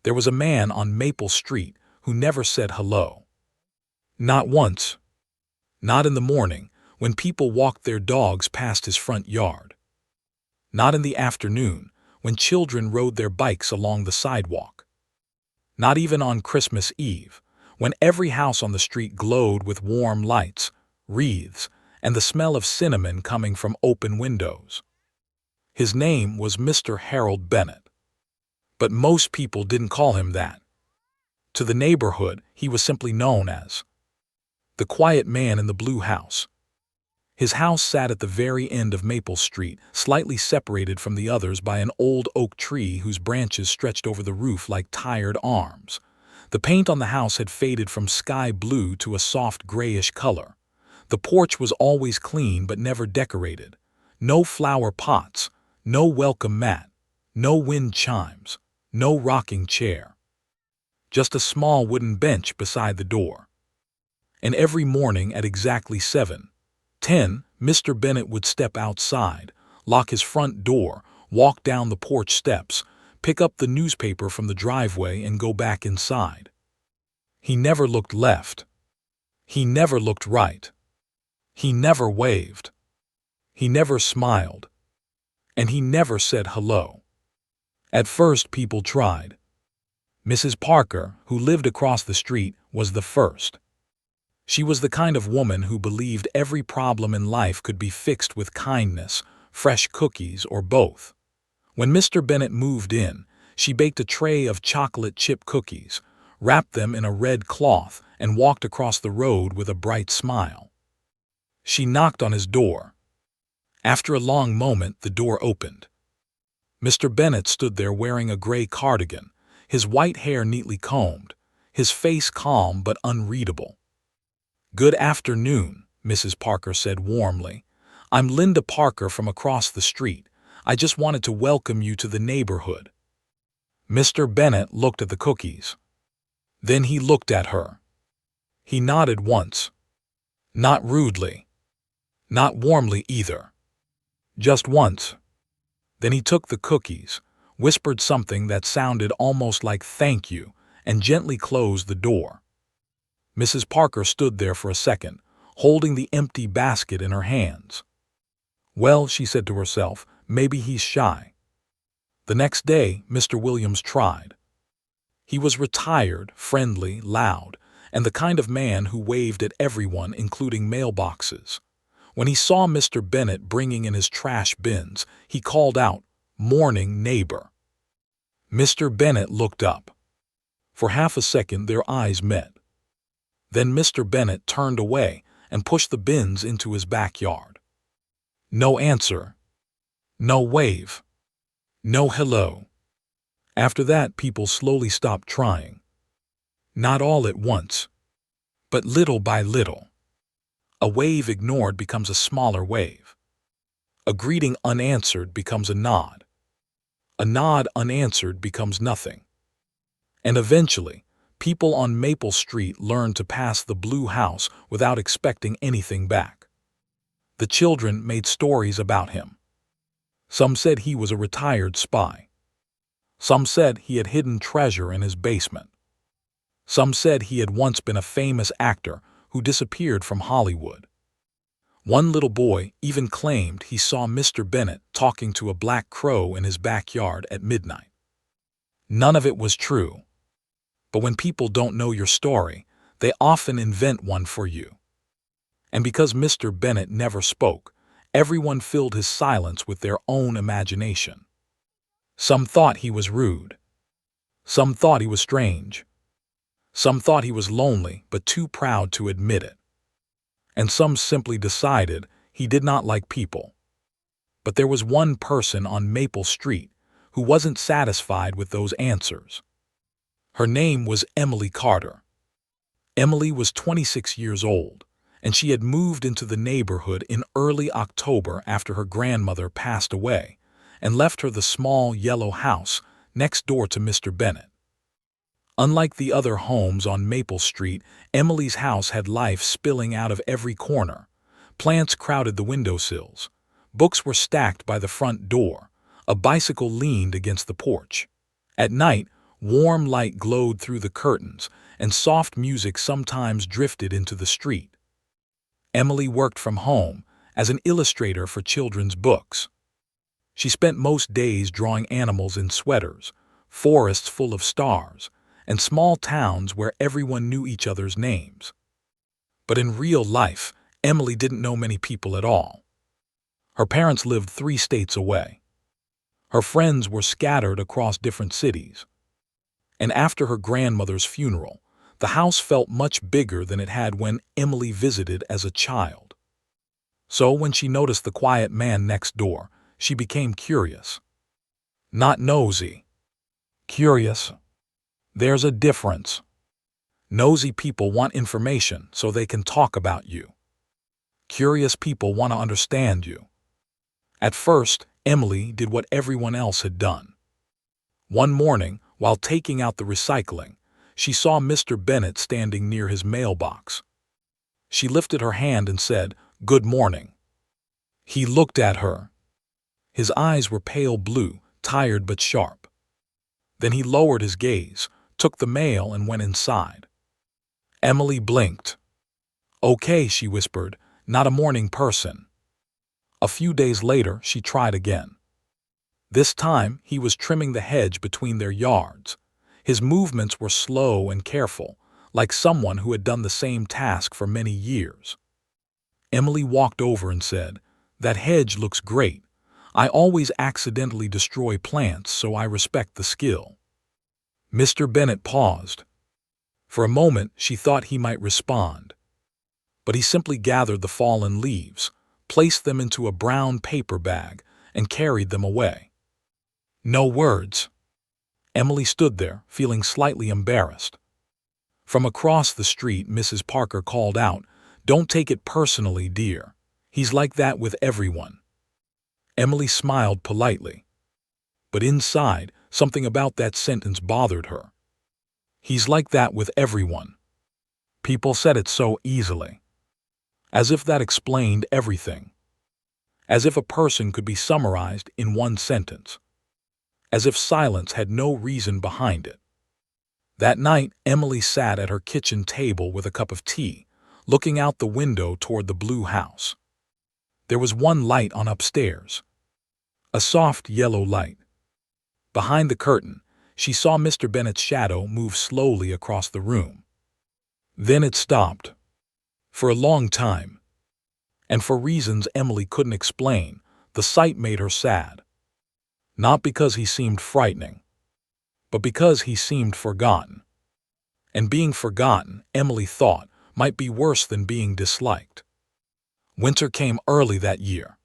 There was a man on Maple Street who never said hello. Not once. Not in the morning, when people walked their dogs past his front yard. Not in the afternoon, when children rode their bikes along the sidewalk. Not even on Christmas Eve, when every house on the street glowed with warm lights, wreaths, and the smell of cinnamon coming from open windows. His name was Mr. Harold Bennett. But most people didn't call him that. To the neighborhood, he was simply known as the quiet man in the blue house. His house sat at the very end of Maple Street, slightly separated from the others by an old oak tree whose branches stretched over the roof like tired arms. The paint on the house had faded from sky blue to a soft grayish color. The porch was always clean but never decorated. No flower pots, no welcome mat, no wind chimes, no rocking chair. Just a small wooden bench beside the door. And every morning at exactly 7:10, Mr. Bennett would step outside, lock his front door, walk down the porch steps, pick up the newspaper from the driveway and go back inside. He never looked left. He never looked right. He never waved. He never smiled. And he never said hello. At first, people tried. Mrs. Parker, who lived across the street, was the first. She was the kind of woman who believed every problem in life could be fixed with kindness, fresh cookies, or both. When Mr. Bennett moved in, she baked a tray of chocolate chip cookies, wrapped them in a red cloth, and walked across the road with a bright smile. She knocked on his door. After a long moment, the door opened. Mr. Bennett stood there wearing a gray cardigan, his white hair neatly combed, his face calm but unreadable. "Good afternoon," Mrs. Parker said warmly. "I'm Linda Parker from across the street. I just wanted to welcome you to the neighborhood." Mr. Bennett looked at the cookies. Then he looked at her. He nodded once. Not rudely. Not warmly either. Just once. Then he took the cookies, whispered something that sounded almost like "thank you," and gently closed the door. Mrs. Parker stood there for a second, holding the empty basket in her hands. "Well," she said to herself, "maybe he's shy." The next day, Mr. Williams tried. He was retired, friendly, loud, and the kind of man who waved at everyone, including mailboxes. When he saw Mr. Bennett bringing in his trash bins, he called out, "Morning, neighbor." Mr. Bennett looked up. For half a second, their eyes met. Then Mr. Bennett turned away and pushed the bins into his backyard. No answer. No wave. No hello. After that, people slowly stopped trying. Not all at once, but little by little. A wave ignored becomes a smaller wave. A greeting unanswered becomes a nod. A nod unanswered becomes nothing. And eventually, people on Maple Street learned to pass the blue house without expecting anything back. The children made stories about him. Some said he was a retired spy. Some said he had hidden treasure in his basement. Some said he had once been a famous actor who disappeared from Hollywood. One little boy even claimed he saw Mr. Bennett talking to a black crow in his backyard at midnight. None of it was true. But when people don't know your story, they often invent one for you. And because Mr. Bennett never spoke, everyone filled his silence with their own imagination. Some thought he was rude. Some thought he was strange. Some thought he was lonely but too proud to admit it. And some simply decided he did not like people. But there was one person on Maple Street who wasn't satisfied with those answers. Her name was Emily Carter. Emily was 26 years old, and she had moved into the neighborhood in early October after her grandmother passed away, and left her the small yellow house next door to Mr. Bennett. Unlike the other homes on Maple Street, Emily's house had life spilling out of every corner. Plants crowded the windowsills. Books were stacked by the front door. A bicycle leaned against the porch. At night, Warm light glowed through the curtains, and soft music sometimes drifted into the street. Emily worked from home as an illustrator for children's books. She spent most days drawing animals in sweaters, forests full of stars, and small towns where everyone knew each other's names. But in real life, Emily didn't know many people at all. Her parents lived 3 states away. Her friends were scattered across different cities. And after her grandmother's funeral, the house felt much bigger than it had when Emily visited as a child. So when she noticed the quiet man next door, she became curious. Not nosy. Curious. There's a difference. Nosy people want information so they can talk about you. Curious people want to understand you. At first, Emily did what everyone else had done. One morning, while taking out the recycling, she saw Mr. Bennet standing near his mailbox. She lifted her hand and said, "Good morning." He looked at her. His eyes were pale blue, tired but sharp. Then he lowered his gaze, took the mail, and went inside. Emily blinked. "Okay," she whispered, "not a morning person." A few days later, she tried again. This time, he was trimming the hedge between their yards. His movements were slow and careful, like someone who had done the same task for many years. Emily walked over and said, "That hedge looks great. I always accidentally destroy plants, so I respect the skill." Mr. Bennet paused. For a moment, she thought he might respond. But he simply gathered the fallen leaves, placed them into a brown paper bag, and carried them away. No words. Emily stood there, feeling slightly embarrassed. From across the street, Mrs. Parker called out, "Don't take it personally, dear. He's like that with everyone." Emily smiled politely. But inside, something about that sentence bothered her. He's like that with everyone. People said it so easily. As if that explained everything. As if a person could be summarized in one sentence. As if silence had no reason behind it. That night, Emily sat at her kitchen table with a cup of tea, looking out the window toward the blue house. There was one light on upstairs. A soft yellow light. Behind the curtain, she saw Mr. Bennet's shadow move slowly across the room. Then it stopped. For a long time. And for reasons Emily couldn't explain, the sight made her sad. Not because he seemed frightening, but because he seemed forgotten. And being forgotten, Emily thought, might be worse than being disliked. Winter came early that year.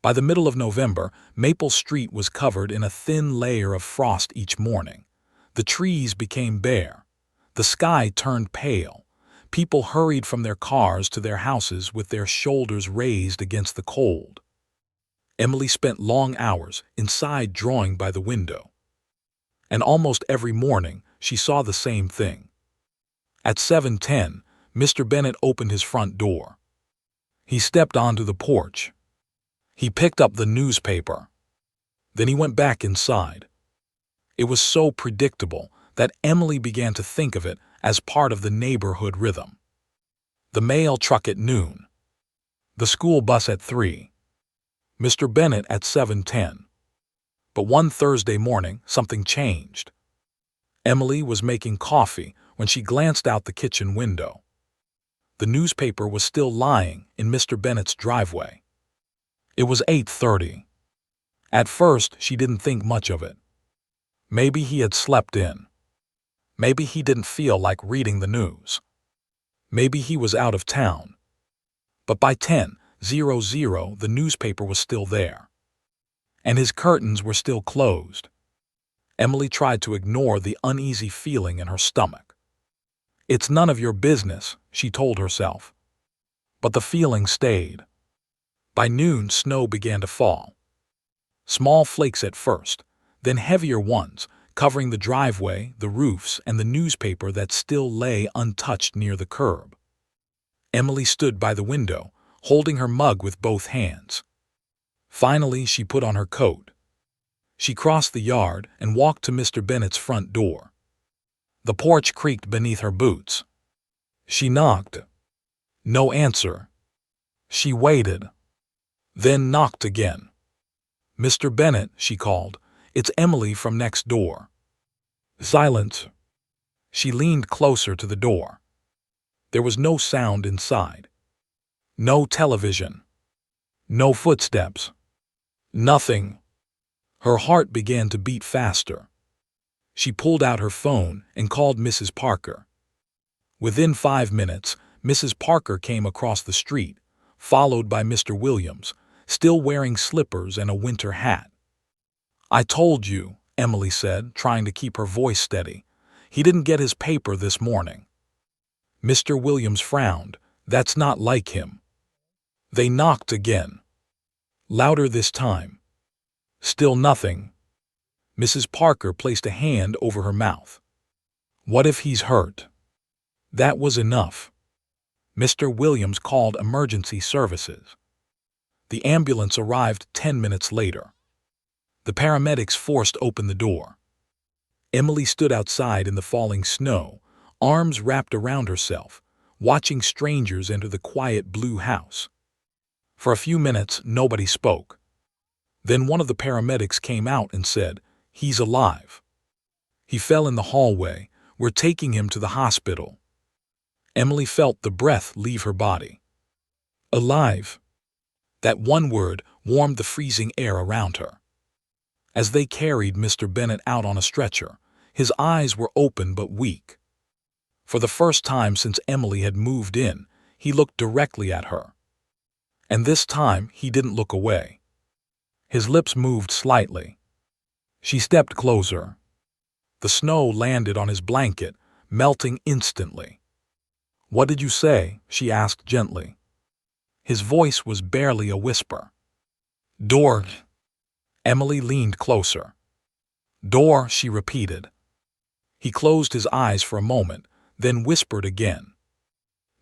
By the middle of November, Maple Street was covered in a thin layer of frost each morning. The trees became bare. The sky turned pale. People hurried from their cars to their houses with their shoulders raised against the cold. Emily spent long hours inside drawing by the window. And almost every morning, she saw the same thing. At 7:10, Mr. Bennet opened his front door. He stepped onto the porch. He picked up the newspaper. Then he went back inside. It was so predictable that Emily began to think of it as part of the neighborhood rhythm. The mail truck at noon. The school bus at 3. Mr. Bennet at 7:10. But one Thursday morning, something changed. Emily was making coffee when she glanced out the kitchen window. The newspaper was still lying in Mr. Bennet's driveway. It was 8:30. At first, she didn't think much of it. Maybe he had slept in. Maybe he didn't feel like reading the news. Maybe he was out of town. But by 10:00, the newspaper was still there. And his curtains were still closed. Emily tried to ignore the uneasy feeling in her stomach. "It's none of your business," she told herself. But the feeling stayed. By noon, snow began to fall. Small flakes at first, then heavier ones, covering the driveway, the roofs, and the newspaper that still lay untouched near the curb. Emily stood by the window, holding her mug with both hands. Finally, she put on her coat. She crossed the yard and walked to Mr. Bennett's front door. The porch creaked beneath her boots. She knocked. No answer. She waited. Then knocked again. "Mr. Bennett," she called. "It's Emily from next door." Silence. She leaned closer to the door. There was no sound inside. No television. No footsteps. Nothing. Her heart began to beat faster. She pulled out her phone and called Mrs. Parker. Within 5 minutes, Mrs. Parker came across the street, followed by Mr. Williams, still wearing slippers and a winter hat. "I told you," Emily said, trying to keep her voice steady. "He didn't get his paper this morning." Mr. Williams frowned. "That's not like him." They knocked again. Louder this time. Still nothing. Mrs. Parker placed a hand over her mouth. "What if he's hurt?" That was enough. Mr. Williams called emergency services. The ambulance arrived 10 minutes later. The paramedics forced open the door. Emily stood outside in the falling snow, arms wrapped around herself, watching strangers enter the quiet blue house. For a few minutes, nobody spoke. Then one of the paramedics came out and said, "He's alive. He fell in the hallway. We're taking him to the hospital." Emily felt the breath leave her body. Alive. That one word warmed the freezing air around her. As they carried Mr. Bennett out on a stretcher, his eyes were open but weak. For the first time since Emily had moved in, he looked directly at her. And this time he didn't look away. His lips moved slightly. She stepped closer. The snow landed on his blanket, melting instantly. "What did you say?" she asked gently. His voice was barely a whisper. "Door." Emily leaned closer. "Door," she repeated. He closed his eyes for a moment, then whispered again.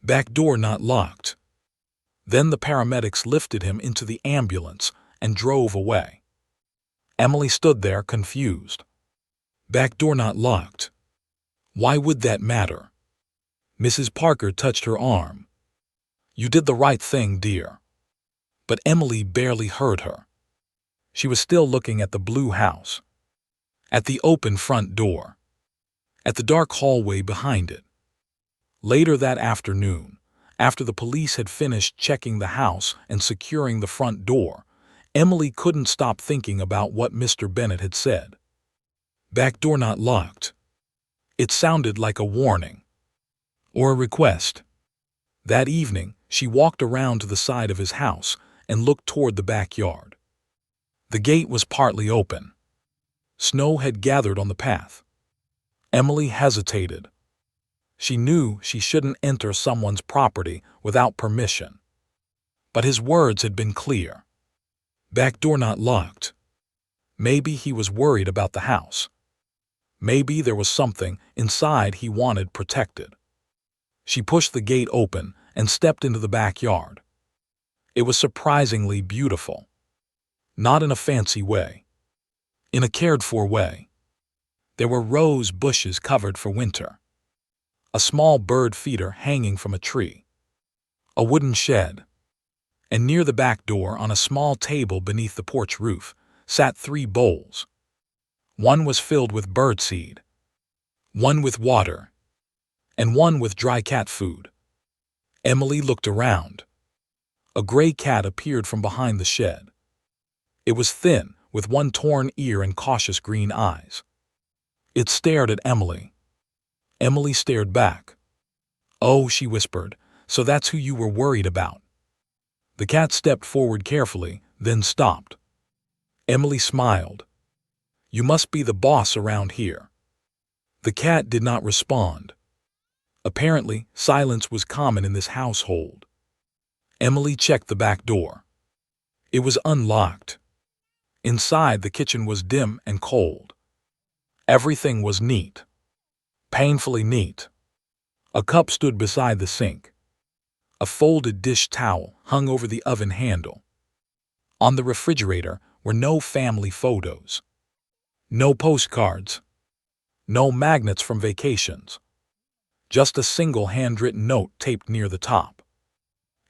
"Back door not locked." Then the paramedics lifted him into the ambulance and drove away. Emily stood there confused. Back door not locked. Why would that matter? Mrs. Parker touched her arm. "You did the right thing, dear." But Emily barely heard her. She was still looking at the blue house, at the open front door, at the dark hallway behind it. Later that afternoon, after the police had finished checking the house and securing the front door, Emily couldn't stop thinking about what Mr. Bennett had said. Back door not locked. It sounded like a warning. Or a request. That evening, she walked around to the side of his house and looked toward the backyard. The gate was partly open. Snow had gathered on the path. Emily hesitated. She knew she shouldn't enter someone's property without permission. But his words had been clear. Back door not locked. Maybe he was worried about the house. Maybe there was something inside he wanted protected. She pushed the gate open and stepped into the backyard. It was surprisingly beautiful. Not in a fancy way. In a cared-for way. There were rose bushes covered for winter. A small bird feeder hanging from a tree. A wooden shed. And near the back door, on a small table beneath the porch roof, sat 3 bowls. One was filled with birdseed. One with water. And one with dry cat food. Emily looked around. A gray cat appeared from behind the shed. It was thin, with one torn ear and cautious green eyes. It stared at Emily. Emily stared back. "Oh," she whispered, "so that's who you were worried about." The cat stepped forward carefully, then stopped. Emily smiled. "You must be the boss around here." The cat did not respond. Apparently, silence was common in this household. Emily checked the back door. It was unlocked. Inside, the kitchen was dim and cold. Everything was neat. Painfully neat. A cup stood beside the sink. A folded dish towel hung over the oven handle. On the refrigerator were no family photos. No postcards. No magnets from vacations. Just a single handwritten note taped near the top.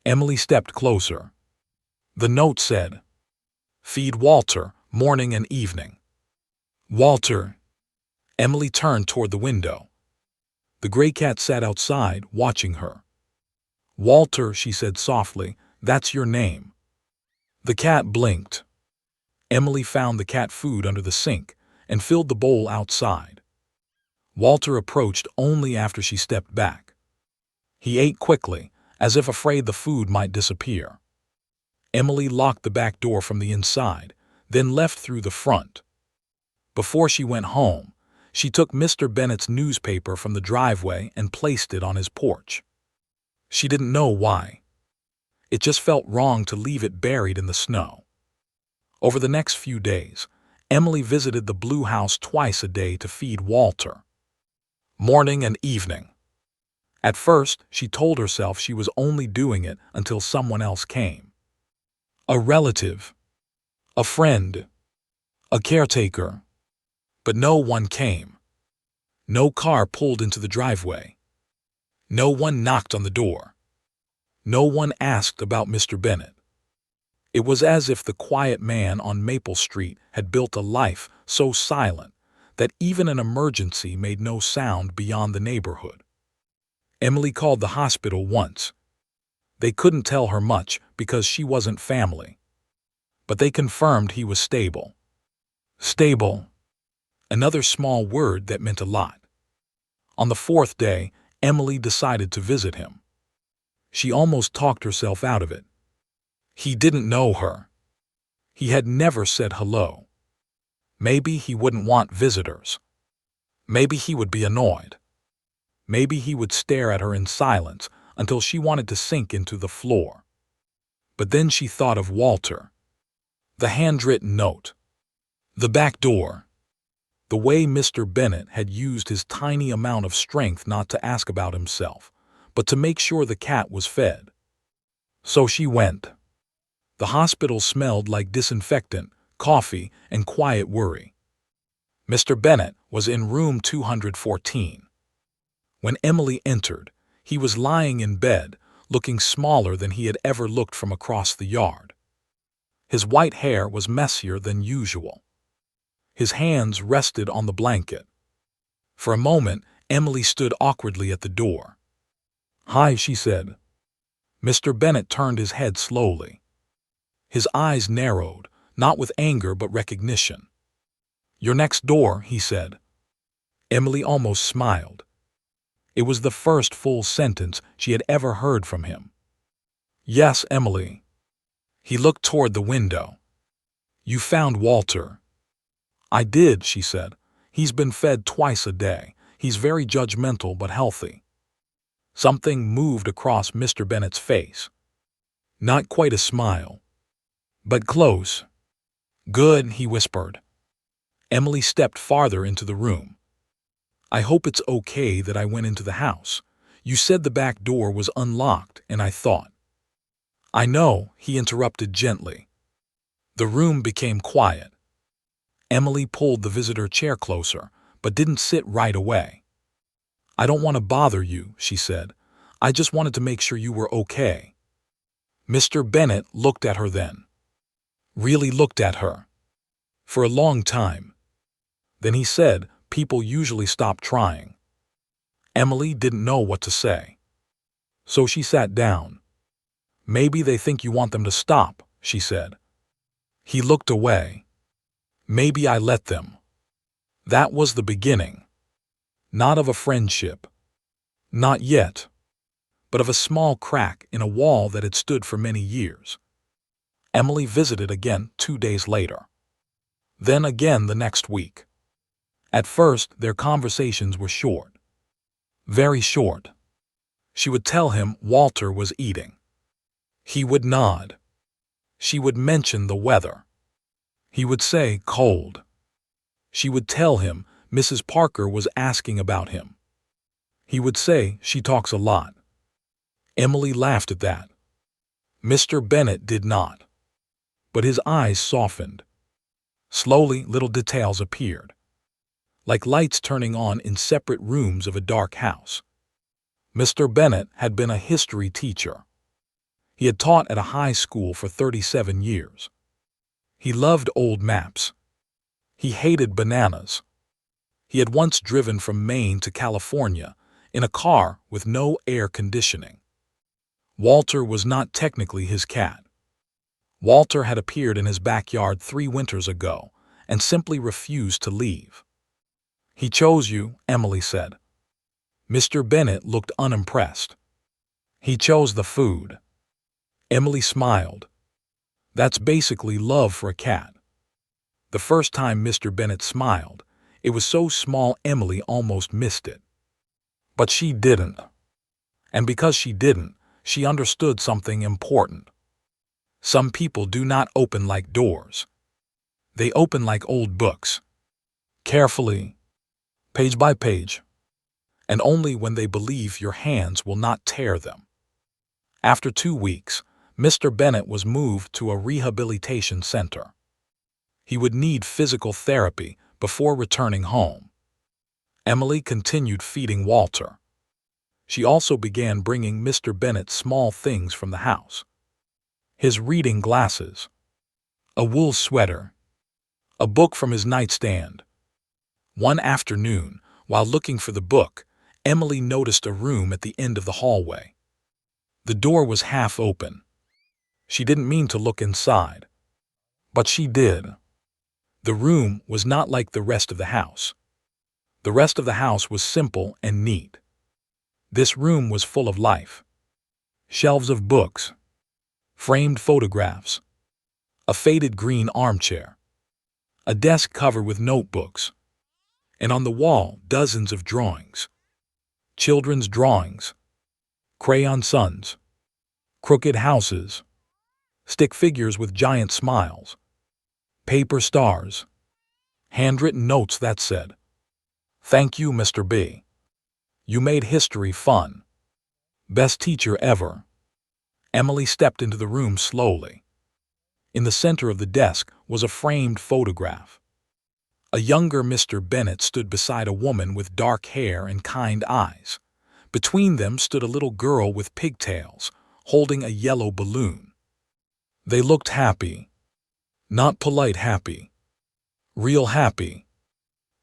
Emily stepped closer. The note said, "Feed Walter, morning and evening." Walter. Emily turned toward the window. The gray cat sat outside, watching her. "Walter," she said softly, "that's your name." The cat blinked. Emily found the cat food under the sink and filled the bowl outside. Walter approached only after she stepped back. He ate quickly, as if afraid the food might disappear. Emily locked the back door from the inside, then left through the front. Before she went home, she took Mr. Bennet's newspaper from the driveway and placed it on his porch. She didn't know why. It just felt wrong to leave it buried in the snow. Over the next few days, Emily visited the blue house twice a day to feed Walter. Morning and evening. At first, she told herself she was only doing it until someone else came. A relative. A friend. A caretaker. But no one came. No car pulled into the driveway. No one knocked on the door. No one asked about Mr. Bennet. It was as if the quiet man on Maple Street had built a life so silent that even an emergency made no sound beyond the neighborhood. Emily called the hospital once. They couldn't tell her much because she wasn't family. But they confirmed he was stable. Stable. Another small word that meant a lot. On the fourth day, Emily decided to visit him. She almost talked herself out of it. He didn't know her. He had never said hello. Maybe he wouldn't want visitors. Maybe he would be annoyed. Maybe he would stare at her in silence until she wanted to sink into the floor. But then she thought of Walter. The handwritten note. The back door. The way Mr. Bennet had used his tiny amount of strength not to ask about himself, but to make sure the cat was fed. So she went. The hospital smelled like disinfectant, coffee, and quiet worry. Mr. Bennet was in room 214. When Emily entered, he was lying in bed, looking smaller than he had ever looked from across the yard. His white hair was messier than usual. His hands rested on the blanket. For a moment, Emily stood awkwardly at the door. "Hi," she said. Mr. Bennet turned his head slowly. His eyes narrowed, not with anger but recognition. "You're next door," he said. Emily almost smiled. It was the first full sentence she had ever heard from him. "Yes, Emily." He looked toward the window. "You found Walter." "I did," she said. "He's been fed twice a day. He's very judgmental but healthy." Something moved across Mr. Bennet's face. Not quite a smile, but close. "Good," he whispered. Emily stepped farther into the room. "I hope it's okay that I went into the house. You said the back door was unlocked, and I thought—" "I know," he interrupted gently. The room became quiet. Emily pulled the visitor chair closer, but didn't sit right away. "I don't want to bother you," she said. "I just wanted to make sure you were okay." Mr. Bennet looked at her then. Really looked at her. For a long time. Then he said, "People usually stop trying." Emily didn't know what to say. So she sat down. "Maybe they think you want them to stop," she said. He looked away. "Maybe I let them." That was the beginning. Not of a friendship. Not yet. But of a small crack in a wall that had stood for many years. Emily visited again 2 days later. Then again the next week. At first, their conversations were short. Very short. She would tell him Walter was eating. He would nod. She would mention the weather. He would say cold. She would tell him Mrs. Parker was asking about him. He would say she talks a lot. Emily laughed at that. Mr. Bennet did not. But his eyes softened. Slowly, little details appeared, like lights turning on in separate rooms of a dark house. Mr. Bennett had been a history teacher. He had taught at a high school for 37 years. He loved old maps. He hated bananas. He had once driven from Maine to California in a car with no air conditioning. Walter was not technically his cat. Walter had appeared in his backyard 3 winters ago and simply refused to leave. "He chose you," Emily said. Mr. Bennett looked unimpressed. "He chose the food." Emily smiled. That's basically love for a cat. The first time Mr. Bennett smiled, it was so small Emily almost missed it. But she didn't. And because she didn't, she understood something important. Some people do not open like doors. They open like old books. Carefully, page by page. And only when they believe your hands will not tear them. After 2 weeks, Mr. Bennett was moved to a rehabilitation center. He would need physical therapy before returning home. Emily continued feeding Walter. She also began bringing Mr. Bennett small things from the house. His reading glasses, a wool sweater, a book from his nightstand. One afternoon, while looking for the book, Emily noticed a room at the end of the hallway. The door was half open. She didn't mean to look inside, but she did. The room was not like the rest of the house. The rest of the house was simple and neat. This room was full of life. Shelves of books, framed photographs, a faded green armchair, a desk covered with notebooks, and on the wall dozens of drawings. Children's drawings, crayon suns, crooked houses, stick figures with giant smiles, paper stars, handwritten notes that said, "Thank you, Mr. B. You made history fun. Best teacher ever." Emily stepped into the room slowly. In the center of the desk was a framed photograph. A younger Mr. Bennett stood beside a woman with dark hair and kind eyes. Between them stood a little girl with pigtails, holding a yellow balloon. They looked happy. Not polite happy. Real happy.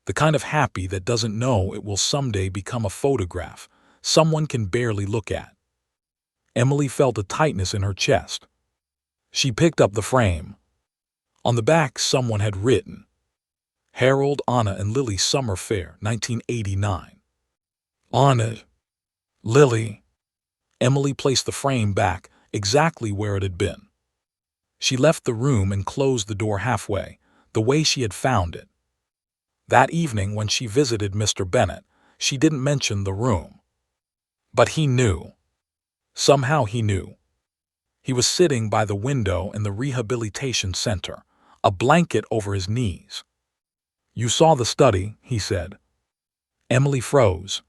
The kind of happy that doesn't know it will someday become a photograph someone can barely look at. Emily felt a tightness in her chest. She picked up the frame. On the back, someone had written, "Harold, Anna, and Lily Summer Fair, 1989. On it, Lily. Emily placed the frame back exactly where it had been. She left the room and closed the door halfway, the way she had found it. That evening when she visited Mr. Bennett, she didn't mention the room. But he knew. Somehow he knew. He was sitting by the window in the rehabilitation center, a blanket over his knees. "You saw the study," he said. Emily froze.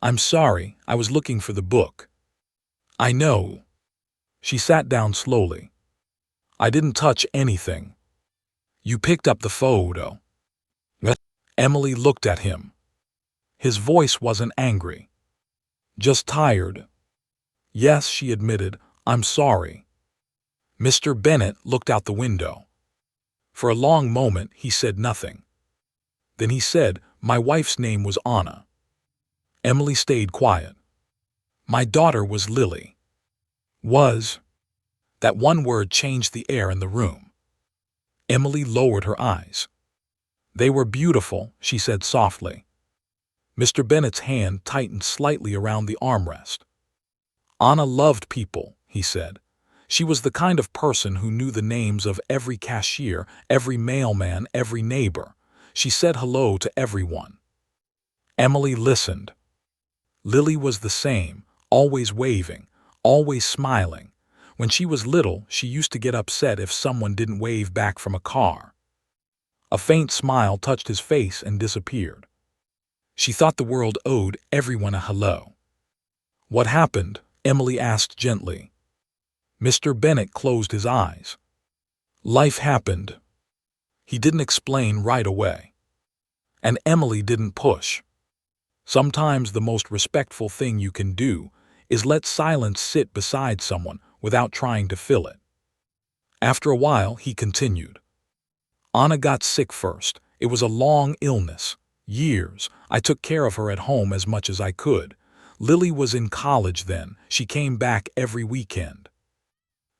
"I'm sorry, I was looking for the book." "I know." She sat down slowly. "I didn't touch anything." "You picked up the photo." Emily looked at him. His voice wasn't angry. Just tired. "Yes," she admitted, "I'm sorry." Mr. Bennett looked out the window. For a long moment he said nothing. Then he said, "My wife's name was Anna." Emily stayed quiet. "My daughter was Lily." Was. That one word changed the air in the room. Emily lowered her eyes. "They were beautiful," she said softly. Mr. Bennett's hand tightened slightly around the armrest. "Anna loved people," he said. "She was the kind of person who knew the names of every cashier, every mailman, every neighbor. She said hello to everyone." Emily listened. Lily was the same, always waving, always smiling. When she was little, she used to get upset if someone didn't wave back from a car. A faint smile touched his face and disappeared. She thought the world owed everyone a hello. "What happened?" Emily asked gently. Mr. Bennett closed his eyes. "Life happened." He didn't explain right away. And Emily didn't push. Sometimes the most respectful thing you can do is let silence sit beside someone without trying to fill it. After a while, he continued. Anna got sick first. It was a long illness. Years. I took care of her at home as much as I could. Lily was in college then. She came back every weekend.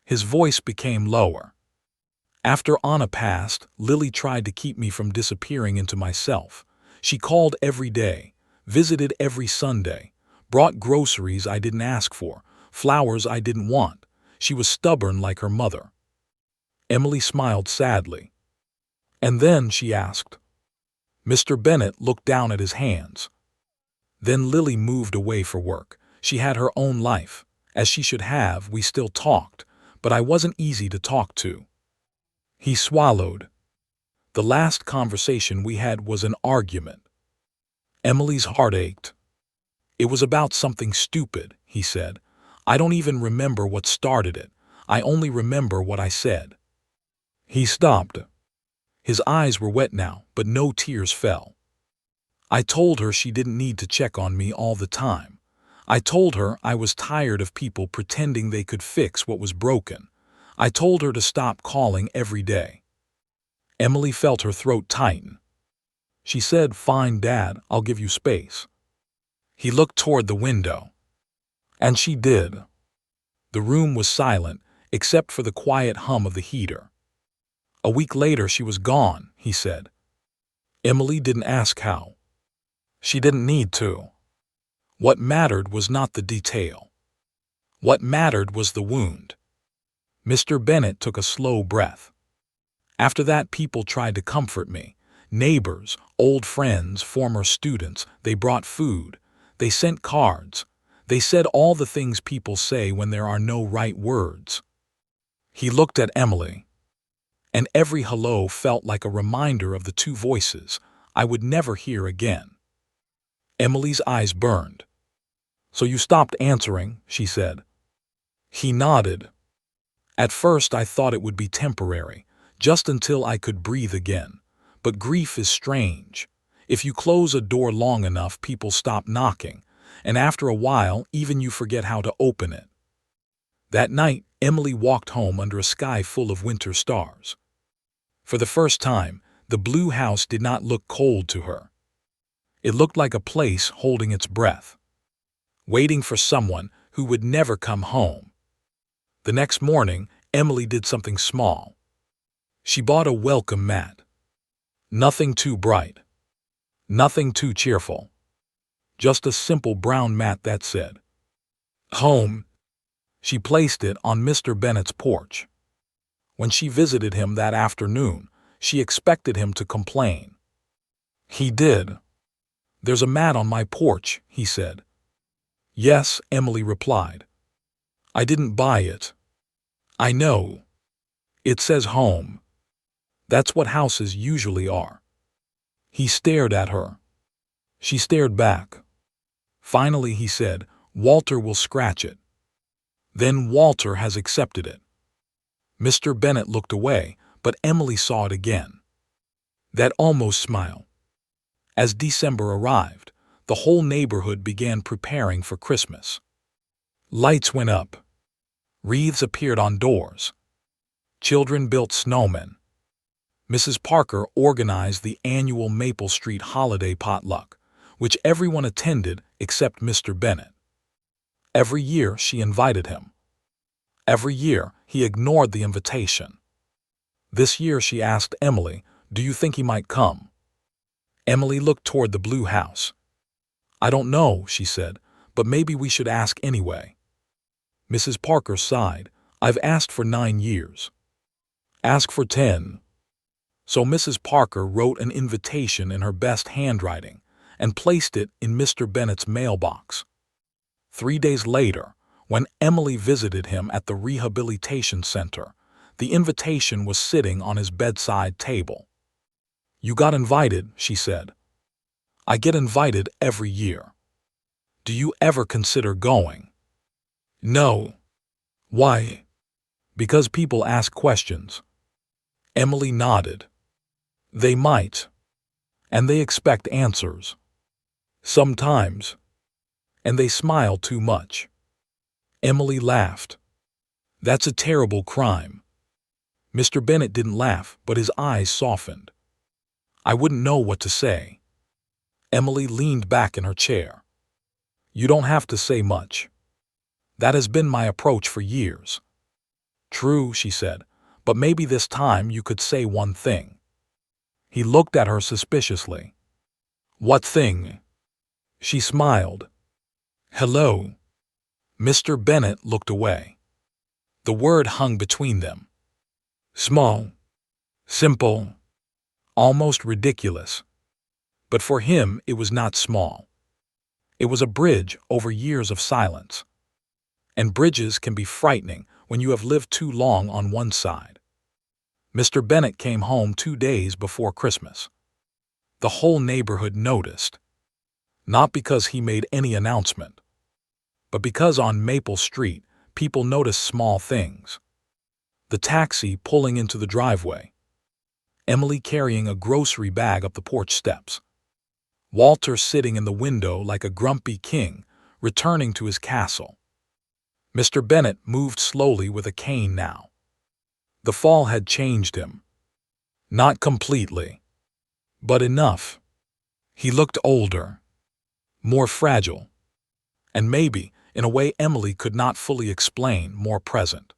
His voice became lower. After Anna passed, Lily tried to keep me from disappearing into myself. She called every day, visited every Sunday, brought groceries I didn't ask for, flowers I didn't want. She was stubborn like her mother. Emily smiled sadly. And then she asked. Mr. Bennet looked down at his hands. Then Lily moved away for work. She had her own life. As she should have, we still talked, but I wasn't easy to talk to. He swallowed. The last conversation we had was an argument. Emily's heart ached. It was about something stupid, he said. I don't even remember what started it. I only remember what I said. He stopped. His eyes were wet now, but no tears fell. I told her she didn't need to check on me all the time. I told her I was tired of people pretending they could fix what was broken. I told her to stop calling every day. Emily felt her throat tighten. She said, "Fine, Dad, I'll give you space." He looked toward the window. And she did. The room was silent, except for the quiet hum of the heater. A week later she was gone, he said. Emily didn't ask how. She didn't need to. What mattered was not the detail. What mattered was the wound. Mr. Bennet took a slow breath. After that, people tried to comfort me. Neighbors, old friends, former students, they brought food. They sent cards. They said all the things people say when there are no right words. He looked at Emily. And every hello felt like a reminder of the two voices I would never hear again. Emily's eyes burned. "So you stopped answering," she said. He nodded. At first I thought it would be temporary, just until I could breathe again. But grief is strange. If you close a door long enough, people stop knocking, and after a while, even you forget how to open it. That night, Emily walked home under a sky full of winter stars. For the first time, the blue house did not look cold to her. It looked like a place holding its breath, waiting for someone who would never come home. The next morning, Emily did something small. She bought a welcome mat. Nothing too bright. Nothing too cheerful. Just a simple brown mat that said, "Home." She placed it on Mr. Bennet's porch. When she visited him that afternoon, she expected him to complain. He did. "There's a mat on my porch," he said. "Yes," Emily replied. "I didn't buy it." "I know. It says home. That's what houses usually are." He stared at her. She stared back. Finally he said, "Walter will scratch it." "Then Walter has accepted it." Mr. Bennet looked away, but Emily saw it again. That almost smile. As December arrived, the whole neighborhood began preparing for Christmas. Lights went up. Wreaths appeared on doors. Children built snowmen. Mrs. Parker organized the annual Maple Street holiday potluck, which everyone attended except Mr. Bennet. Every year she invited him. Every year he ignored the invitation. This year she asked Emily, "Do you think he might come?" Emily looked toward the blue house. "I don't know," she said, "but maybe we should ask anyway." Mrs. Parker sighed. "I've asked for 9 years. Ask for 10. So Mrs. Parker wrote an invitation in her best handwriting and placed it in Mr. Bennet's mailbox. 3 days later, when Emily visited him at the rehabilitation center, the invitation was sitting on his bedside table. "You got invited," she said. "I get invited every year. Do you ever consider going?" "No." "Why?" "Because people ask questions." Emily nodded. They might, and they expect answers. Sometimes, and they smile too much. Emily laughed. That's a terrible crime. Mr. Bennet didn't laugh, but his eyes softened. I wouldn't know what to say. Emily leaned back in her chair. You don't have to say much. That has been my approach for years. True, she said, but maybe this time you could say one thing. He looked at her suspiciously. What thing? She smiled. Hello. Mr. Bennet looked away. The word hung between them. Small. Simple. Almost ridiculous. But for him it was not small. It was a bridge over years of silence. And bridges can be frightening when you have lived too long on one side. Mr. Bennet came home 2 days before Christmas. The whole neighborhood noticed. Not because he made any announcement, but because on Maple Street people notice small things. The taxi pulling into the driveway. Emily carrying a grocery bag up the porch steps. Walter sitting in the window like a grumpy king, returning to his castle. Mr. Bennet moved slowly with a cane now. The fall had changed him. Not completely, but enough. He looked older, more fragile, and maybe, in a way Emily could not fully explain, more present.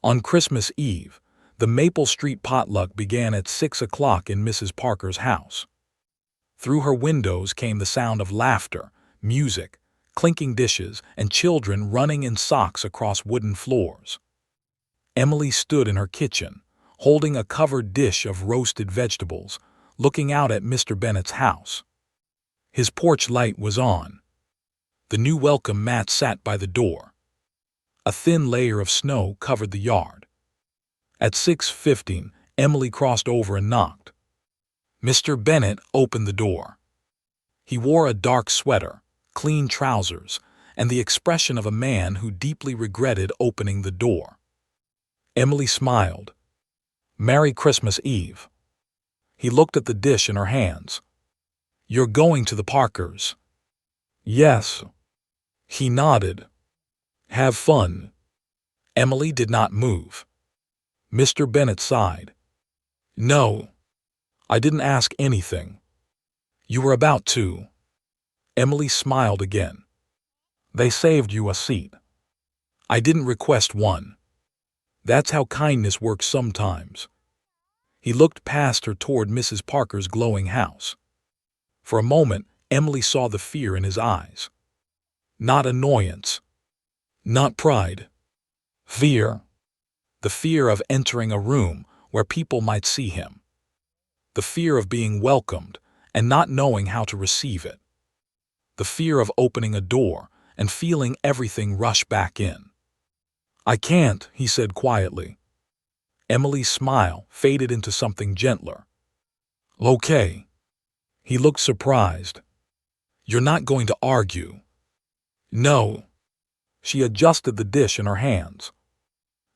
On Christmas Eve, the Maple Street potluck began at 6 o'clock in Mrs. Parker's house. Through her windows came the sound of laughter, music, clinking dishes, and children running in socks across wooden floors. Emily stood in her kitchen, holding a covered dish of roasted vegetables, looking out at Mr. Bennet's house. His porch light was on. The new welcome mat sat by the door. A thin layer of snow covered the yard. At 6:15, Emily crossed over and knocked. Mr. Bennet opened the door. He wore a dark sweater, clean trousers, and the expression of a man who deeply regretted opening the door. Emily smiled. Merry Christmas Eve. He looked at the dish in her hands. You're going to the Parkers? Yes. He nodded. Have fun. Emily did not move. Mr. Bennet sighed. No. I didn't ask anything. You were about to. Emily smiled again. They saved you a seat. I didn't request one. That's how kindness works sometimes. He looked past her toward Mrs. Parker's glowing house. For a moment, Emily saw the fear in his eyes. Not annoyance. Not pride. Fear. The fear of entering a room where people might see him. The fear of being welcomed and not knowing how to receive it. The fear of opening a door and feeling everything rush back in. I can't, he said quietly. Emily's smile faded into something gentler. Okay. He looked surprised. You're not going to argue? No. She adjusted the dish in her hands.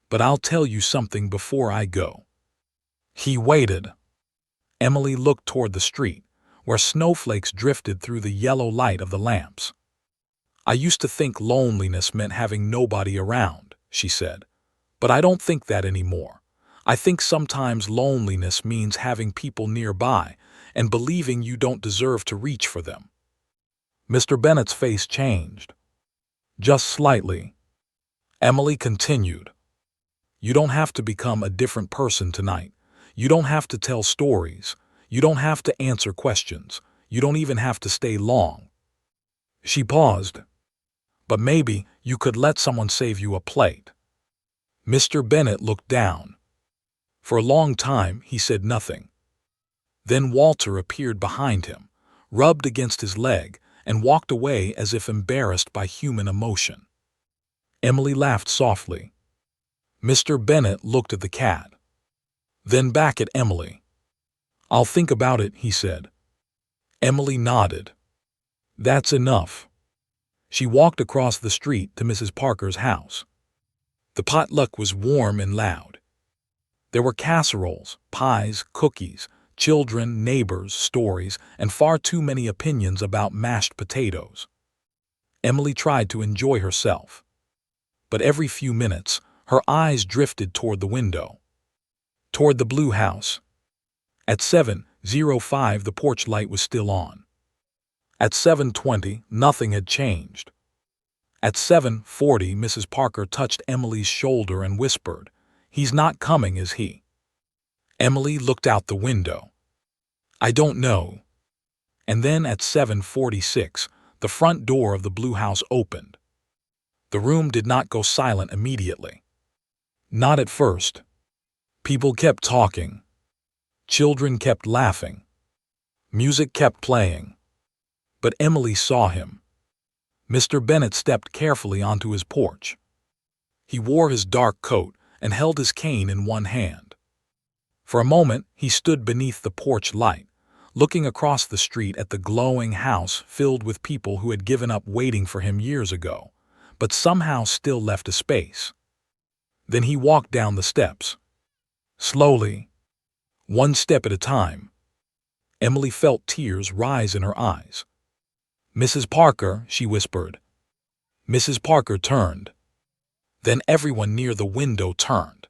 But I'll tell you something before I go. He waited. Emily looked toward the street, where snowflakes drifted through the yellow light of the lamps. I used to think loneliness meant having nobody around, she said. But I don't think that anymore. I think sometimes loneliness means having people nearby and believing you don't deserve to reach for them. Mr. Bennet's face changed. Just slightly. Emily continued. You don't have to become a different person tonight. You don't have to tell stories. You don't have to answer questions. You don't even have to stay long. She paused. But maybe you could let someone save you a plate. Mr. Bennet looked down. For a long time he said nothing. Then Walter appeared behind him, rubbed against his leg, and walked away as if embarrassed by human emotion. Emily laughed softly. Mr. Bennet looked at the cat. Then back at Emily. I'll think about it, he said. Emily nodded. That's enough. She walked across the street to Mrs. Parker's house. The potluck was warm and loud. There were casseroles, pies, cookies, Children, neighbors, stories, and far too many opinions about mashed potatoes. Emily tried to enjoy herself. But every few minutes, her eyes drifted toward the window. Toward the blue house. At 7:05, the porch light was still on. At 7:20, nothing had changed. At 7:40, Mrs. Parker touched Emily's shoulder and whispered, "He's not coming, is he?" Emily looked out the window. "I don't know." And then at 7:46, the front door of the blue house opened. The room did not go silent immediately. Not at first. People kept talking. Children kept laughing. Music kept playing. But Emily saw him. Mr. Bennet stepped carefully onto his porch. He wore his dark coat and held his cane in one hand. For a moment, he stood beneath the porch light, looking across the street at the glowing house filled with people who had given up waiting for him years ago, but somehow still left a space. Then he walked down the steps. Slowly, one step at a time. Emily felt tears rise in her eyes. "Mrs. Parker," she whispered. Mrs. Parker turned. Then everyone near the window turned.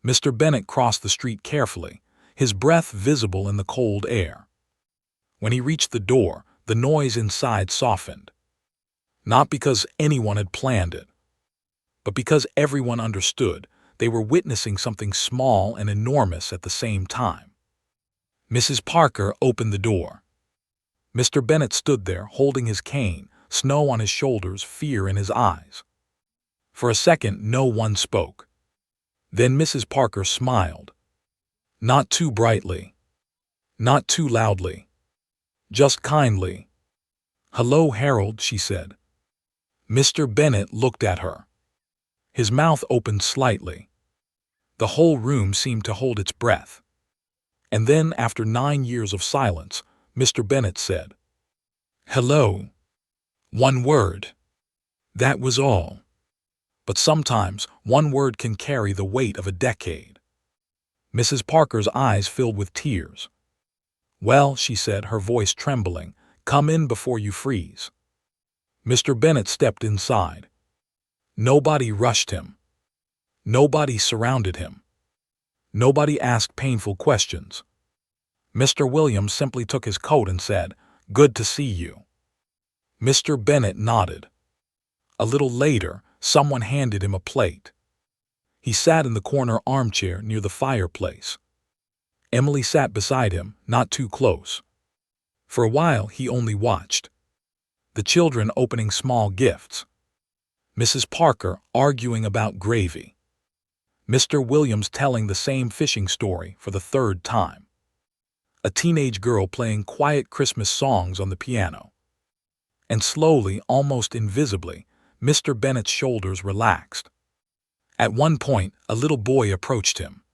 Mr. Bennet crossed the street carefully, his breath visible in the cold air. When he reached the door, the noise inside softened. Not because anyone had planned it, but because everyone understood they were witnessing something small and enormous at the same time. Mrs. Parker opened the door. Mr. Bennet stood there, holding his cane, snow on his shoulders, fear in his eyes. For a second, no one spoke. Then Mrs. Parker smiled. Not too brightly. Not too loudly. Just kindly. "Hello, Harold," she said. Mr. Bennet looked at her. His mouth opened slightly. The whole room seemed to hold its breath. And then, after 9 years of silence, Mr. Bennet said, "Hello." One word. That was all. But sometimes one word can carry the weight of a decade. Mrs. Parker's eyes filled with tears. "Well," she said, her voice trembling, "come in before you freeze." Mr. Bennet stepped inside. Nobody rushed him. Nobody surrounded him. Nobody asked painful questions. Mr. Williams simply took his coat and said, "Good to see you." Mr. Bennet nodded. A little later, someone handed him a plate. He sat in the corner armchair near the fireplace. Emily sat beside him, not too close. For a while, he only watched. The children opening small gifts. Mrs. Parker arguing about gravy. Mr. Williams telling the same fishing story for the third time. A teenage girl playing quiet Christmas songs on the piano. And slowly, almost invisibly, Mr. Bennet's shoulders relaxed. At one point, a little boy approached him.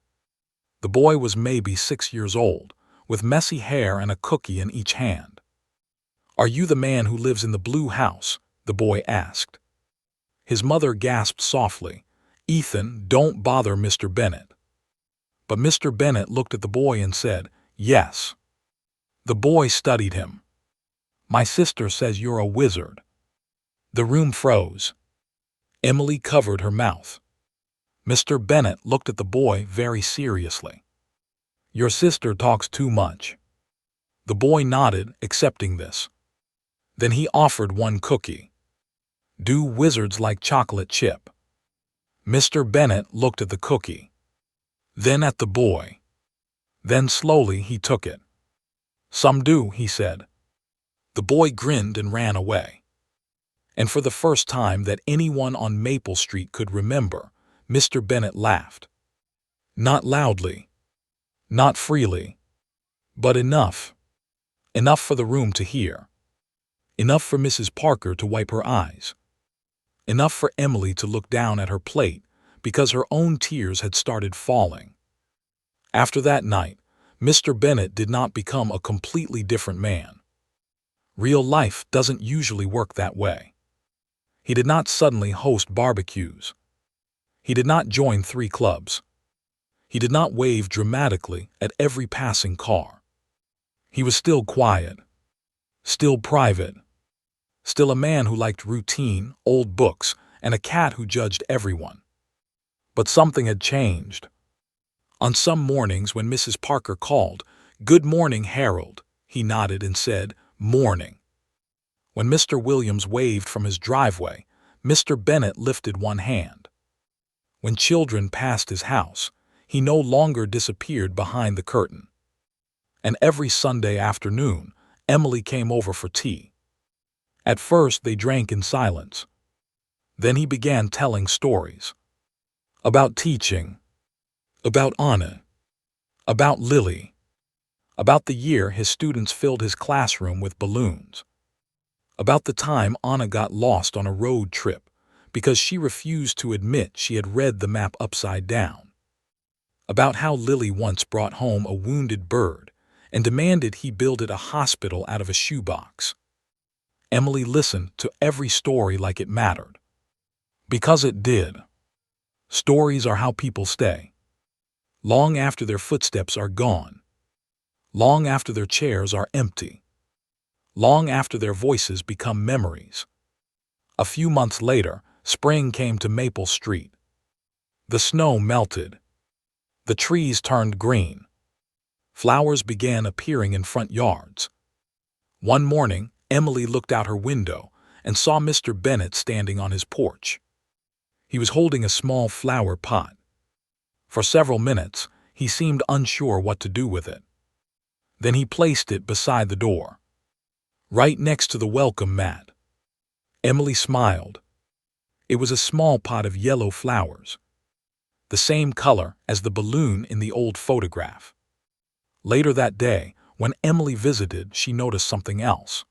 The boy was maybe 6 years old, with messy hair and a cookie in each hand. "Are you the man who lives in the blue house?" the boy asked. His mother gasped softly, "Ethan, don't bother Mr. Bennet." But Mr. Bennet looked at the boy and said, "Yes." The boy studied him. "My sister says you're a wizard." The room froze. Emily covered her mouth. Mr. Bennet looked at the boy very seriously. "Your sister talks too much." The boy nodded, accepting this. Then he offered one cookie. "Do wizards like chocolate chip?" Mr. Bennet looked at the cookie. Then at the boy. Then slowly he took it. "Some do," he said. The boy grinned and ran away. And for the first time that anyone on Maple Street could remember, Mr. Bennet laughed. Not loudly. Not freely. But enough. Enough for the room to hear. Enough for Mrs. Parker to wipe her eyes. Enough for Emily to look down at her plate because her own tears had started falling. After that night, Mr. Bennet did not become a completely different man. Real life doesn't usually work that way. He did not suddenly host barbecues. He did not join 3 clubs. He did not wave dramatically at every passing car. He was still quiet, still private, still a man who liked routine, old books, and a cat who judged everyone. But something had changed. On some mornings when Mrs. Parker called, "Good morning, Harold," he nodded and said, "Morning." When Mr. Williams waved from his driveway, Mr. Bennet lifted one hand. When children passed his house, he no longer disappeared behind the curtain. And every Sunday afternoon, Emily came over for tea. At first they drank in silence. Then he began telling stories. About teaching. About Anna. About Lily. About the year his students filled his classroom with balloons. About the time Anna got lost on a road trip because she refused to admit she had read the map upside down. About how Lily once brought home a wounded bird and demanded he build it a hospital out of a shoebox. Emily listened to every story like it mattered. Because it did. Stories are how people stay. Long after their footsteps are gone. Long after their chairs are empty. Long after their voices become memories. A few months later, spring came to Maple Street. The snow melted. The trees turned green. Flowers began appearing in front yards. One morning, Emily looked out her window and saw Mr. Bennet standing on his porch. He was holding a small flower pot. For several minutes, he seemed unsure what to do with it. Then he placed it beside the door, right next to the welcome mat. Emily smiled. It was a small pot of yellow flowers, the same color as the balloon in the old photograph. Later that day, when Emily visited, she noticed something else.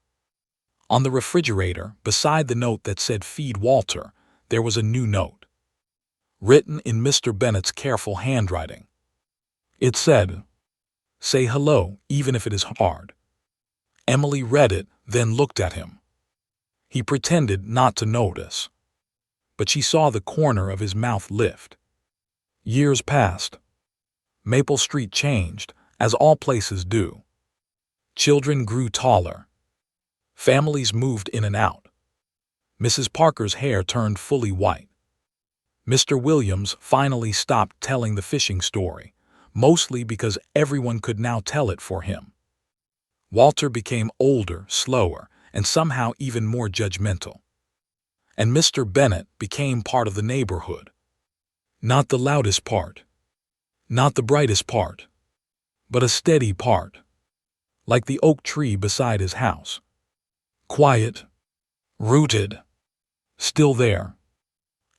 On the refrigerator, beside the note that said "Feed Walter," there was a new note, written in Mr. Bennet's careful handwriting. It said, "Say hello, even if it is hard." Emily read it, then looked at him. He pretended not to notice, but she saw the corner of his mouth lift. Years passed. Maple Street changed, as all places do. Children grew taller. Families moved in and out. Mrs. Parker's hair turned fully white. Mr. Williams finally stopped telling the fishing story, mostly because everyone could now tell it for him. Walter became older, slower, and somehow even more judgmental. And Mr. Bennet became part of the neighborhood. Not the loudest part, not the brightest part, but a steady part, like the oak tree beside his house. Quiet, rooted, still there.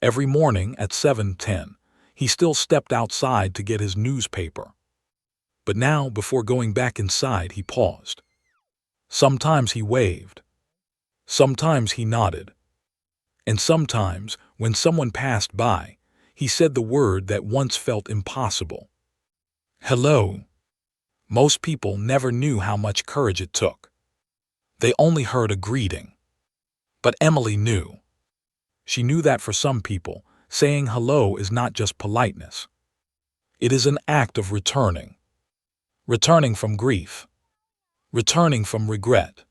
Every morning at 7:10, he still stepped outside to get his newspaper. But now, before going back inside, he paused. Sometimes he waved. Sometimes he nodded. And sometimes, when someone passed by, he said the word that once felt impossible. Hello. Most people never knew how much courage it took. They only heard a greeting. But Emily knew. She knew that for some people, saying hello is not just politeness. It is an act of returning. Returning from grief. Returning from regret.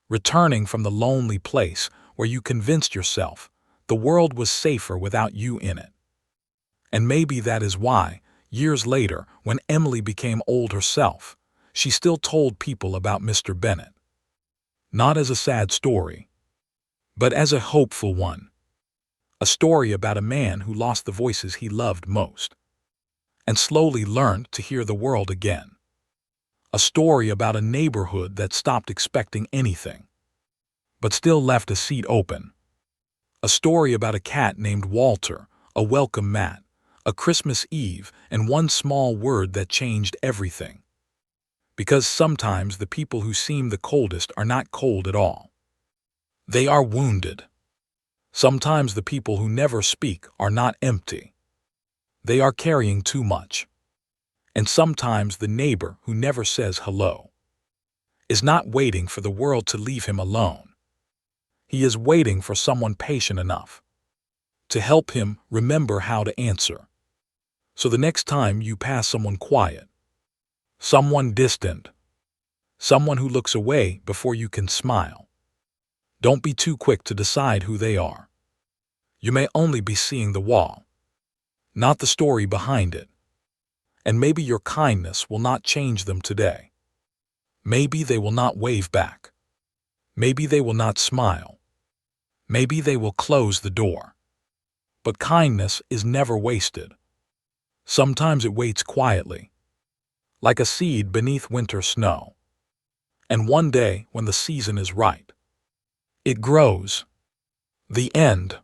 Returning from the lonely place where you convinced yourself the world was safer without you in it. And maybe that is why, years later, when Emily became old herself, she still told people about Mr. Bennet. Not as a sad story, but as a hopeful one. A story about a man who lost the voices he loved most, and slowly learned to hear the world again. A story about a neighborhood that stopped expecting anything, but still left a seat open. A story about a cat named Walter, a welcome mat, a Christmas Eve, and one small word that changed everything. Because sometimes the people who seem the coldest are not cold at all. They are wounded. Sometimes the people who never speak are not empty. They are carrying too much. And sometimes the neighbor who never says hello is not waiting for the world to leave him alone. He is waiting for someone patient enough to help him remember how to answer. So the next time you pass someone quiet, someone distant, someone who looks away before you can smile, don't be too quick to decide who they are. You may only be seeing the wall, not the story behind it. And maybe your kindness will not change them today. Maybe they will not wave back. Maybe they will not smile. Maybe they will close the door. But kindness is never wasted. Sometimes it waits quietly, like a seed beneath winter snow. And one day, when the season is right, it grows. The end.